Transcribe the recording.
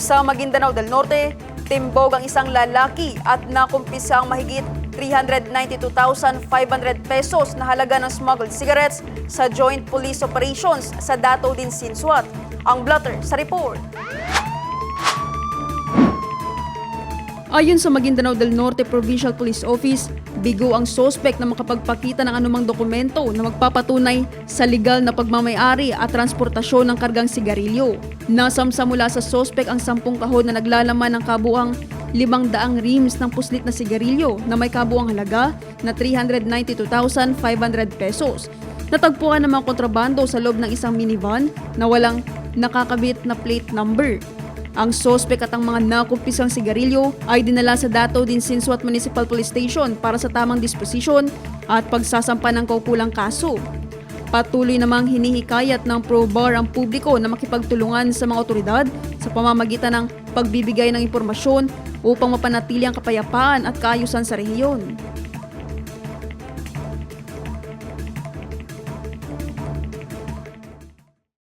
Sa Maguindanao del Norte, timbog ang isang lalaki at nakumpisa ang mahigit 392,500 pesos na halaga ng smuggled cigarettes sa joint police operations sa Dato din Sinsuat. Ang blotter sa report. Ayon sa Maguindanao del Norte Provincial Police Office, bigo ang sospek na makapagpakita ng anumang dokumento na magpapatunay sa legal na pagmamay-ari at transportasyon ng kargang sigarilyo. Nasamsa mula sa sospek ang 10 kahon na naglalaman ng kabuang 500 reams ng puslit na sigarilyo na may kabuang halaga na 392,500 pesos. Natagpuan ng mga kontrabando sa loob ng isang minivan na walang nakakabit na plate number. Ang sospek at ang mga nakumpisang sigarilyo ay dinala sa Dato din Sinsuat Municipal Police Station para sa tamang disposisyon at pagsasampa ng kaukulang kaso. Patuloy namang hinihikayat ng ProBar ang publiko na makipagtulungan sa mga otoridad sa pamamagitan ng pagbibigay ng impormasyon upang mapanatili ang kapayapaan at kaayusan sa rehiyon.